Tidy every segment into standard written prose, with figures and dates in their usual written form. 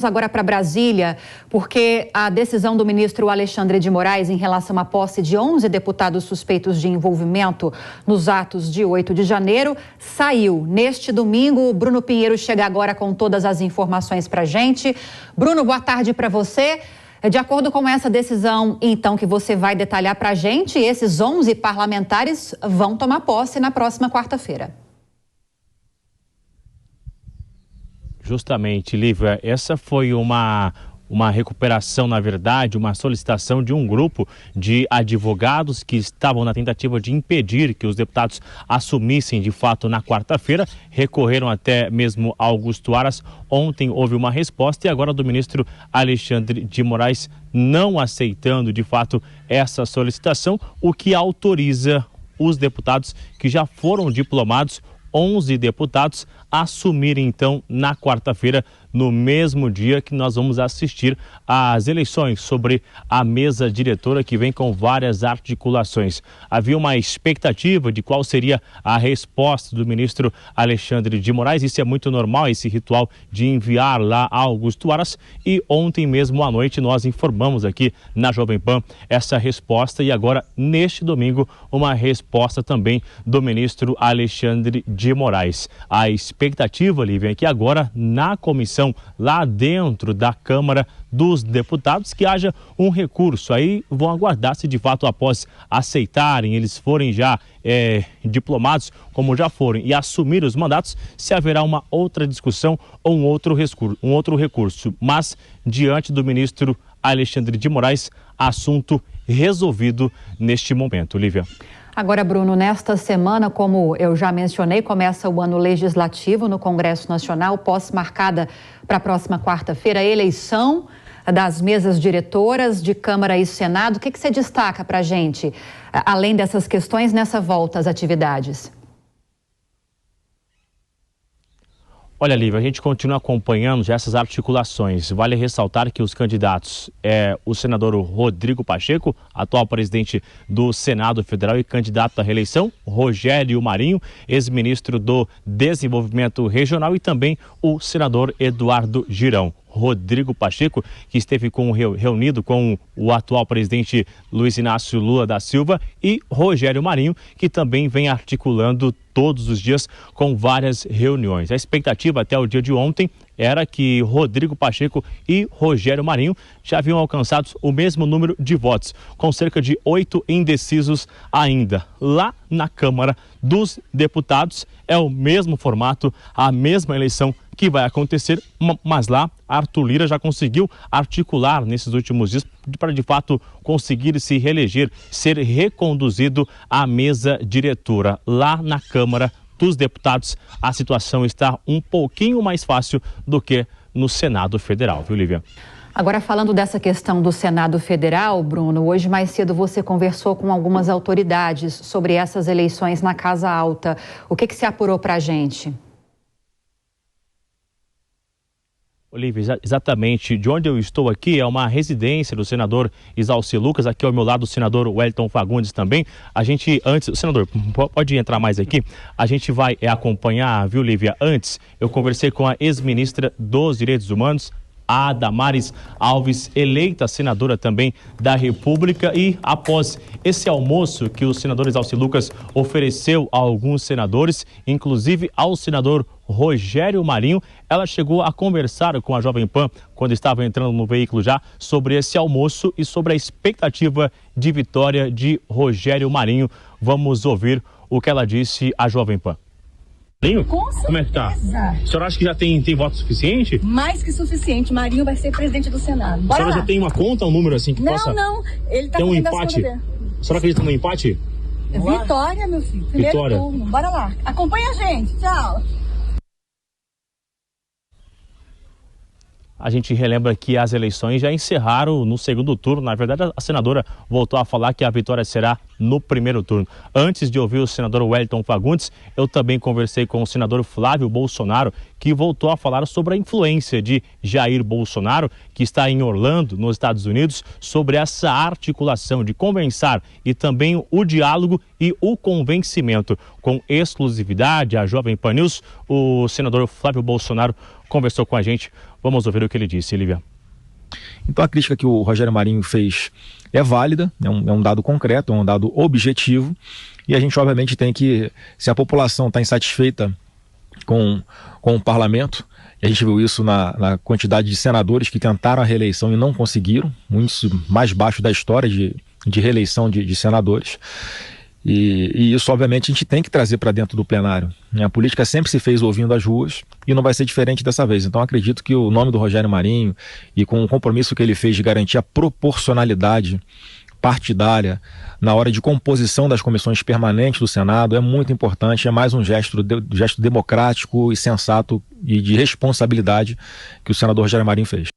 Agora para Brasília, porque a decisão do ministro Alexandre de Moraes em relação à posse de 11 deputados suspeitos de envolvimento nos atos de 8 de janeiro saiu. Neste domingo, o Bruno Pinheiro chega agora com todas as informações para a gente. Bruno, boa tarde para você. De acordo com essa decisão, então, que você vai detalhar para a gente, esses 11 parlamentares vão tomar posse na próxima quarta-feira. Justamente, Lívia, essa foi uma recuperação, na verdade, uma solicitação de um grupo de advogados que estavam na tentativa de impedir que os deputados assumissem de fato na quarta-feira, recorreram até mesmo a Augusto Aras. Ontem houve uma resposta e agora do ministro Alexandre de Moraes não aceitando de fato essa solicitação, o que autoriza os deputados que já foram diplomados, 11 deputados, assumirem então na quarta-feira, no mesmo dia que nós vamos assistir às eleições sobre a mesa diretora, que vem com várias articulações. Havia uma expectativa de qual seria a resposta do ministro Alexandre de Moraes. Isso é muito normal, esse ritual de enviar lá a Augusto Aras, e ontem mesmo à noite nós informamos aqui na Jovem Pan essa resposta, e agora neste domingo uma resposta também do ministro Alexandre de Moraes. A expectativa, Lívia, é que agora na comissão lá dentro da Câmara dos Deputados que haja um recurso. Aí vão aguardar se de fato, após aceitarem, eles forem já diplomados, como já foram, e assumir os mandatos, se haverá uma outra discussão ou um outro recurso. Mas, diante do ministro Alexandre de Moraes, assunto resolvido neste momento. Lívia. Agora, Bruno, nesta semana, como eu já mencionei, começa o ano legislativo no Congresso Nacional, posse marcada para a próxima quarta-feira, a eleição das mesas diretoras de Câmara e Senado. O que você destaca para a gente, além dessas questões, nessa volta às atividades? Olha, Lívia, a gente continua acompanhando já essas articulações. Vale ressaltar que os candidatos o senador Rodrigo Pacheco, atual presidente do Senado Federal e candidato à reeleição, Rogério Marinho, ex-ministro do Desenvolvimento Regional, e também o senador Eduardo Girão. Rodrigo Pacheco, que esteve reunido com o atual presidente Luiz Inácio Lula da Silva, e Rogério Marinho, que também vem articulando todos os dias com várias reuniões. A expectativa até o dia de ontem era que Rodrigo Pacheco e Rogério Marinho já haviam alcançado o mesmo número de votos, com cerca de 8 indecisos ainda. Lá na Câmara dos Deputados é o mesmo formato, a mesma eleição que vai acontecer, mas lá Arthur Lira já conseguiu articular nesses últimos dias para de fato conseguir se reeleger, ser reconduzido à mesa diretora. Lá na Câmara dos Deputados a situação está um pouquinho mais fácil do que no Senado Federal, viu, Lívia? Agora, falando dessa questão do Senado Federal, Bruno, hoje mais cedo você conversou com algumas autoridades sobre essas eleições na Casa Alta. O que se apurou para a gente? Olívia, exatamente de onde eu estou aqui é uma residência do senador Exalci Lucas. Aqui ao meu lado o senador Wellington Fagundes também. A gente antes, senador, pode entrar mais aqui. A gente vai acompanhar, viu, Lívia? Antes eu conversei com a ex-ministra dos Direitos Humanos, a Damares Alves, eleita senadora também da República, e após esse almoço que o senador Exalci Lucas ofereceu a alguns senadores, inclusive ao senador Rogério Marinho, ela chegou a conversar com a Jovem Pan, quando estava entrando no veículo já, sobre esse almoço e sobre a expectativa de vitória de Rogério Marinho. Vamos ouvir o que ela disse à Jovem Pan. Marinho, como é que tá? A senhora acha que já tem voto suficiente? Mais que suficiente. Marinho vai ser presidente do Senado. Bora. A senhora já tem uma conta, um número assim que possa... Não, ele tá tem um empate. A senhora acredita no empate? Vitória, meu filho. Primeiro Vitória. turno. Bora lá. Acompanha a gente. Tchau. A gente relembra que as eleições já encerraram no segundo turno. Na verdade, a senadora voltou a falar que a vitória será no primeiro turno. Antes de ouvir o senador Wellington Fagundes, eu também conversei com o senador Flávio Bolsonaro, que voltou a falar sobre a influência de Jair Bolsonaro, que está em Orlando, nos Estados Unidos, sobre essa articulação de conversar e também o diálogo e o convencimento. Com exclusividade à Jovem Pan News, o senador Flávio Bolsonaro conversou com a gente. Vamos ouvir o que ele disse, Lívia. Então a crítica que o Rogério Marinho fez é válida, é um dado concreto, é um dado objetivo, e a gente obviamente tem que, se a população está insatisfeita com o parlamento, e a gente viu isso na quantidade de senadores que tentaram a reeleição e não conseguiram, muitos mais baixo da história de reeleição de senadores. E isso, obviamente, a gente tem que trazer para dentro do plenário. A política sempre se fez ouvindo as ruas e não vai ser diferente dessa vez. Então, acredito que o nome do Rogério Marinho e com o compromisso que ele fez de garantir a proporcionalidade partidária na hora de composição das comissões permanentes do Senado é muito importante, é mais um gesto democrático e sensato e de responsabilidade que o senador Rogério Marinho fez.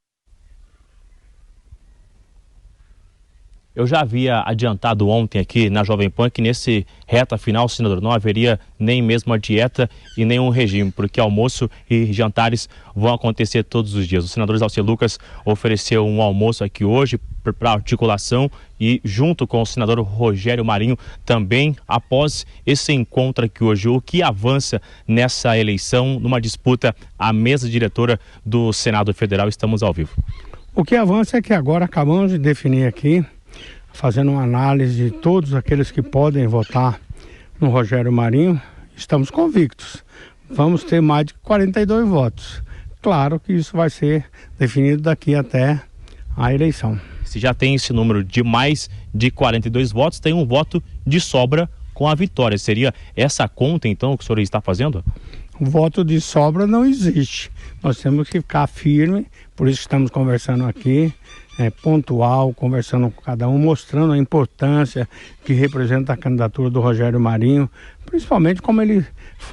Eu já havia adiantado ontem aqui na Jovem Pan que nesse reta final, senador, não haveria nem mesmo a dieta e nem um regime, porque almoço e jantares vão acontecer todos os dias. O senador Exalci Lucas ofereceu um almoço aqui hoje para articulação e junto com o senador Rogério Marinho também após esse encontro aqui hoje. O que avança nessa eleição, numa disputa à mesa diretora do Senado Federal? Estamos ao vivo. O que avança é que agora acabamos de definir aqui, fazendo uma análise de todos aqueles que podem votar no Rogério Marinho, estamos convictos. Vamos ter mais de 42 votos. Claro que isso vai ser definido daqui até a eleição. Se já tem esse número de mais de 42 votos, tem um voto de sobra com a vitória. Seria essa conta, então, que o senhor está fazendo? O voto de sobra não existe. Nós temos que ficar firme, por isso que estamos conversando aqui, pontual, conversando com cada um, mostrando a importância que representa a candidatura do Rogério Marinho, principalmente como ele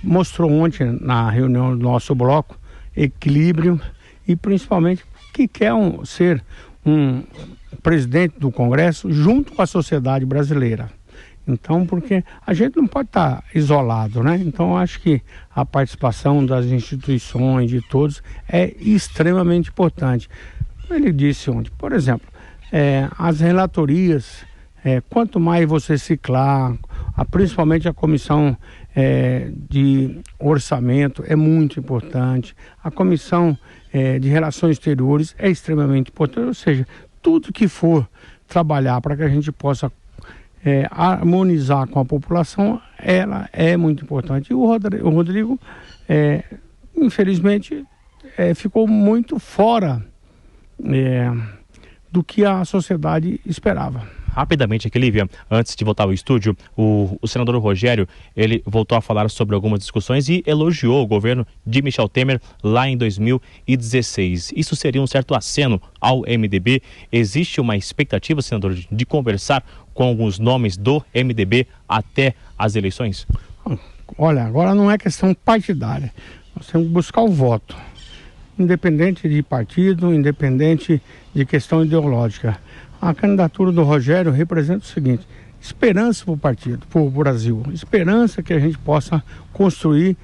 mostrou ontem na reunião do nosso bloco, equilíbrio e principalmente que quer ser um presidente do Congresso junto com a sociedade brasileira. Então, porque a gente não pode estar isolado, né? Então, acho que a participação das instituições, de todos, é extremamente importante. Ele disse ontem, por exemplo, as relatorias, quanto mais você ciclar, principalmente a comissão de orçamento é muito importante, a comissão de relações exteriores é extremamente importante, ou seja, tudo que for trabalhar para que a gente possa harmonizar com a população, ela é muito importante. E o Rodrigo, infelizmente, ficou muito fora do que a sociedade esperava. Rapidamente aqui, Lívia, antes de voltar ao estúdio, o senador Rogério, ele voltou a falar sobre algumas discussões e elogiou o governo de Michel Temer lá em 2016. Isso seria um certo aceno ao MDB? Existe uma expectativa, senador, de conversar com alguns nomes do MDB até as eleições? Olha, agora não é questão partidária. Nós temos que buscar o voto, independente de partido, independente de questão ideológica. A candidatura do Rogério representa o seguinte: esperança para o partido, para o Brasil, esperança que a gente possa construir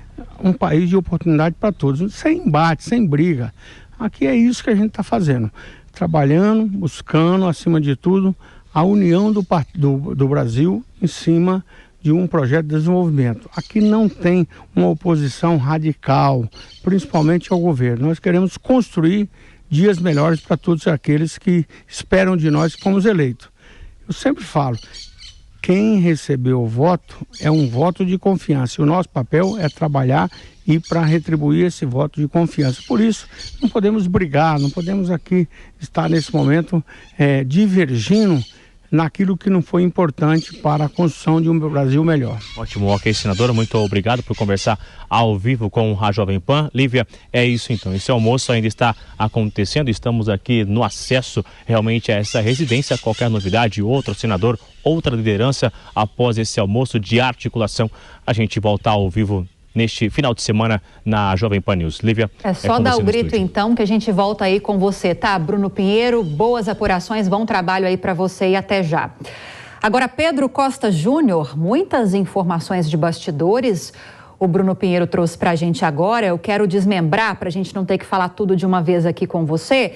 um país de oportunidade para todos, sem embate, sem briga. Aqui é isso que a gente está fazendo, trabalhando, buscando, acima de tudo, a união do Brasil em cima de um projeto de desenvolvimento. Aqui não tem uma oposição radical, principalmente ao governo. Nós queremos construir dias melhores para todos aqueles que esperam de nós que fomos eleitos. Eu sempre falo, quem recebeu o voto é um voto de confiança. O nosso papel é trabalhar e para retribuir esse voto de confiança. Por isso, não podemos brigar, não podemos aqui estar nesse momento divergindo naquilo que não foi importante para a construção de um Brasil melhor. Ótimo, ok, senadora, muito obrigado por conversar ao vivo com a Jovem Pan. Lívia, é isso então, esse almoço ainda está acontecendo, estamos aqui no acesso realmente a essa residência. Qualquer novidade, outro senador, outra liderança após esse almoço de articulação, a gente volta ao vivo neste final de semana na Jovem Pan News. Lívia, é só dar o grito então que a gente volta aí com você, tá? Bruno Pinheiro, boas apurações, bom trabalho aí para você e até já. Agora, Pedro Costa Júnior, muitas informações de bastidores o Bruno Pinheiro trouxe para a gente agora. Eu quero desmembrar para a gente não ter que falar tudo de uma vez aqui com você,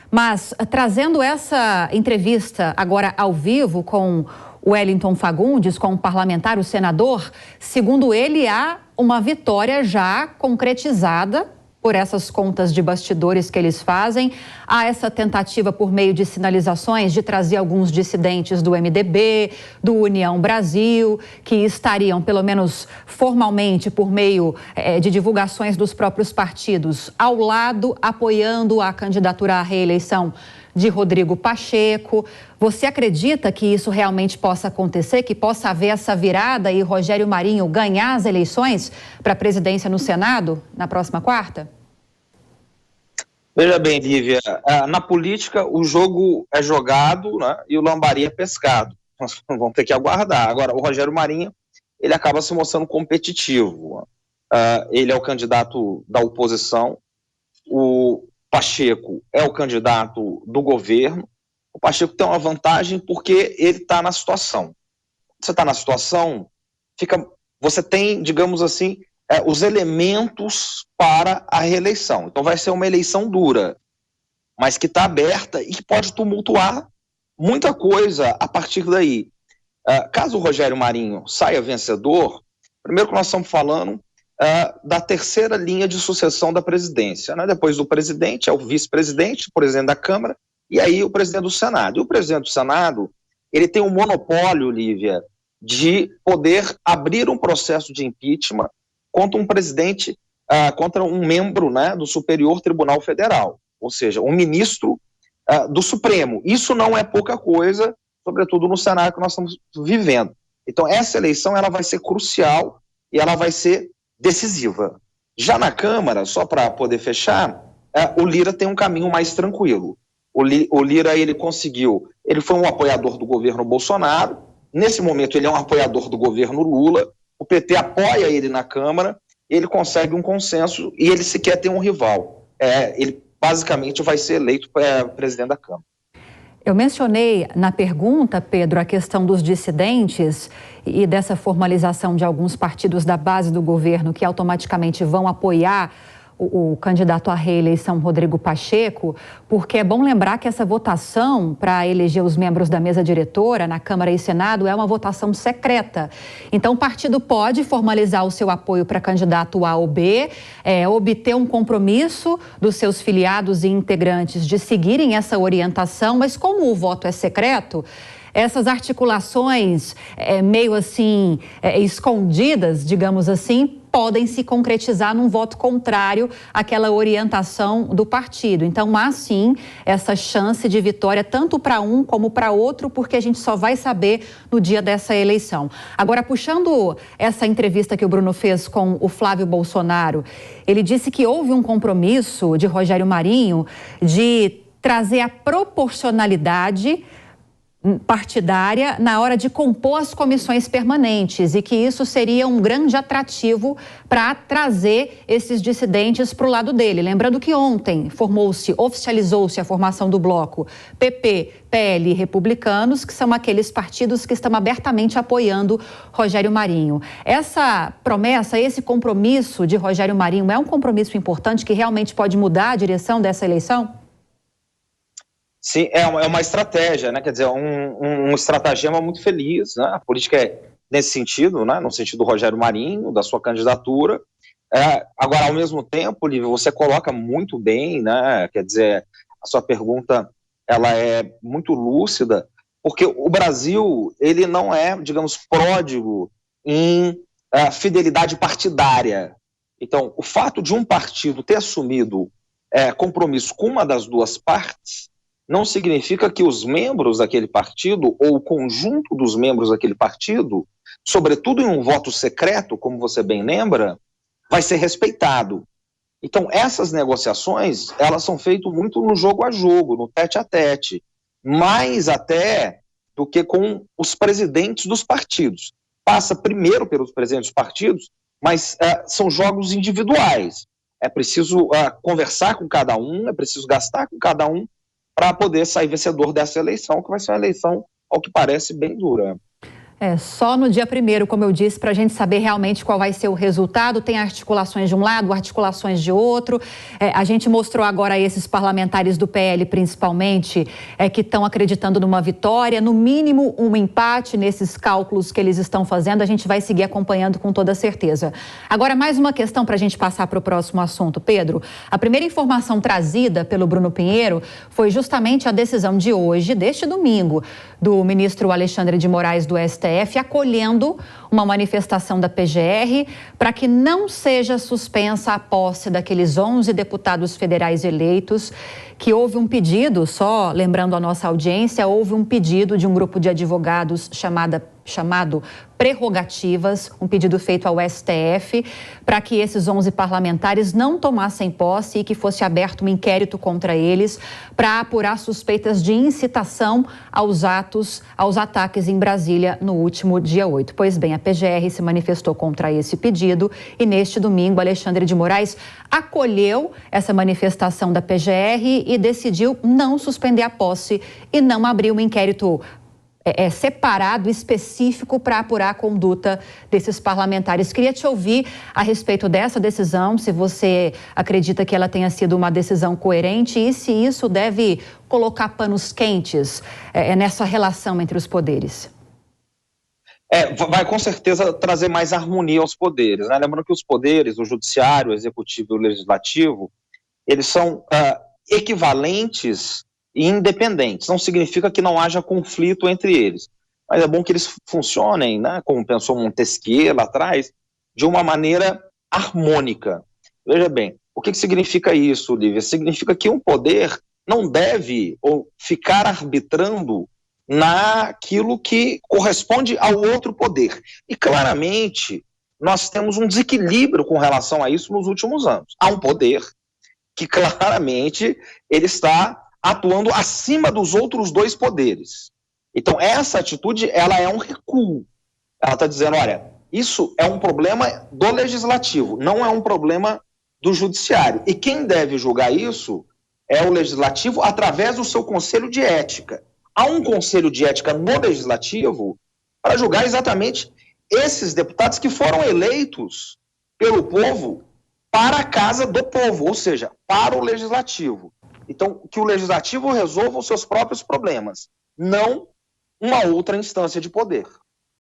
mas trazendo essa entrevista agora ao vivo com o Wellington Fagundes, com o parlamentar, o senador, segundo ele, há uma vitória já concretizada por essas contas de bastidores que eles fazem. Há essa tentativa por meio de sinalizações de trazer alguns dissidentes do MDB, do União Brasil, que estariam, pelo menos formalmente, por meio de divulgações dos próprios partidos, ao lado, apoiando a candidatura à reeleição de Rodrigo Pacheco. Você acredita que isso realmente possa acontecer, que possa haver essa virada e Rogério Marinho ganhar as eleições para a presidência no Senado na próxima quarta? Veja bem, Lívia, na política o jogo é jogado, né, e o lambari é pescado. Nós vamos ter que aguardar. Agora, o Rogério Marinho, ele acaba se mostrando competitivo. Ele é o candidato da oposição, o Pacheco é o candidato do governo. O Pacheco tem uma vantagem porque ele está na situação. Você está na situação, você tem, digamos assim, os elementos para a reeleição. Então vai ser uma eleição dura, mas que está aberta e que pode tumultuar muita coisa a partir daí. Caso o Rogério Marinho saia vencedor, primeiro que nós estamos falando da terceira linha de sucessão da presidência, né? Depois do presidente, é o vice-presidente, o presidente da Câmara, e aí o presidente do Senado. E o presidente do Senado, ele tem um monopólio, Lívia, de poder abrir um processo de impeachment contra um presidente, contra um membro, né, do Superior Tribunal Federal, ou seja, um ministro do Supremo. Isso não é pouca coisa, sobretudo no cenário que nós estamos vivendo. Então essa eleição ela vai ser crucial e ela vai ser decisiva. Já na Câmara, só para poder fechar, o Lira tem um caminho mais tranquilo. O Lira, ele foi um apoiador do governo Bolsonaro, nesse momento ele é um apoiador do governo Lula, o PT apoia ele na Câmara, ele consegue um consenso e ele sequer tem um rival. Ele basicamente vai ser eleito presidente da Câmara. Eu mencionei na pergunta, Pedro, a questão dos dissidentes e dessa formalização de alguns partidos da base do governo que automaticamente vão apoiar o candidato à reeleição Rodrigo Pacheco, porque é bom lembrar que essa votação para eleger os membros da mesa diretora na Câmara e Senado é uma votação secreta. Então, o partido pode formalizar o seu apoio para candidato A ou B, obter um compromisso dos seus filiados e integrantes de seguirem essa orientação, mas como o voto é secreto, essas articulações meio assim escondidas, digamos assim, podem se concretizar num voto contrário àquela orientação do partido. Então, há sim essa chance de vitória tanto para um como para outro, porque a gente só vai saber no dia dessa eleição. Agora, puxando essa entrevista que o Bruno fez com o Flávio Bolsonaro, ele disse que houve um compromisso de Rogério Marinho de trazer a proporcionalidade partidária na hora de compor as comissões permanentes e que isso seria um grande atrativo para trazer esses dissidentes para o lado dele. Lembrando que ontem oficializou-se a formação do bloco PP, PL e Republicanos, que são aqueles partidos que estão abertamente apoiando Rogério Marinho. Essa promessa, esse compromisso de Rogério Marinho é um compromisso importante que realmente pode mudar a direção dessa eleição? Sim, é uma estratégia, né? Quer dizer, um estratagema muito feliz, né? A política é nesse sentido, né? No sentido do Rogério Marinho, da sua candidatura. Agora, ao mesmo tempo, Lívia, você coloca muito bem, né? Quer dizer, a sua pergunta ela é muito lúcida, porque o Brasil ele não é, digamos, pródigo em fidelidade partidária. Então, o fato de um partido ter assumido compromisso com uma das duas partes não significa que os membros daquele partido, ou o conjunto dos membros daquele partido, sobretudo em um voto secreto, como você bem lembra, vai ser respeitado. Então, essas negociações, elas são feitas muito no jogo a jogo, no tete a tete, mais até do que com os presidentes dos partidos. Passa primeiro pelos presidentes dos partidos, mas são jogos individuais. É preciso conversar com cada um, é preciso gastar com cada um, para poder sair vencedor dessa eleição, que vai ser uma eleição, ao que parece, bem dura. Só no dia 1º, como eu disse, para a gente saber realmente qual vai ser o resultado. Tem articulações de um lado, articulações de outro. A gente mostrou agora esses parlamentares do PL, principalmente, que estão acreditando numa vitória, no mínimo um empate nesses cálculos que eles estão fazendo. A gente vai seguir acompanhando com toda certeza. Agora, mais uma questão para a gente passar para o próximo assunto, Pedro. A primeira informação trazida pelo Bruno Pinheiro foi justamente a decisão de hoje, deste domingo, do ministro Alexandre de Moraes do STF, acolhendo uma manifestação da PGR para que não seja suspensa a posse daqueles 11 deputados federais eleitos, que houve um pedido, só lembrando a nossa audiência, houve um pedido de um grupo de advogados chamado Prerrogativas, um pedido feito ao STF, para que esses 11 parlamentares não tomassem posse e que fosse aberto um inquérito contra eles para apurar suspeitas de incitação aos ataques em Brasília no último dia 8. Pois bem, a PGR se manifestou contra esse pedido e neste domingo Alexandre de Moraes acolheu essa manifestação da PGR e decidiu não suspender a posse e não abrir um inquérito separado, específico, para apurar a conduta desses parlamentares. Queria te ouvir a respeito dessa decisão, se você acredita que ela tenha sido uma decisão coerente e se isso deve colocar panos quentes nessa relação entre os poderes. Vai com certeza trazer mais harmonia aos poderes, né? Lembrando que os poderes, o judiciário, o executivo e o legislativo, eles são equivalentes e independentes. Não significa que não haja conflito entre eles, mas é bom que eles funcionem, né, como pensou Montesquieu lá atrás, de uma maneira harmônica. Veja bem, o que significa isso, Lívia? Significa que um poder não deve ficar arbitrando naquilo que corresponde ao outro poder. E claramente nós temos um desequilíbrio com relação a isso nos últimos anos. Há um poder que claramente ele está atuando acima dos outros dois poderes. Então, essa atitude, ela é um recuo. Ela está dizendo, olha, isso é um problema do legislativo, não é um problema do judiciário. E quem deve julgar isso é o legislativo através do seu conselho de ética. Há um conselho de ética no legislativo para julgar exatamente esses deputados que foram eleitos pelo povo para a casa do povo, ou seja, para o legislativo. Então, que o legislativo resolva os seus próprios problemas, não uma outra instância de poder.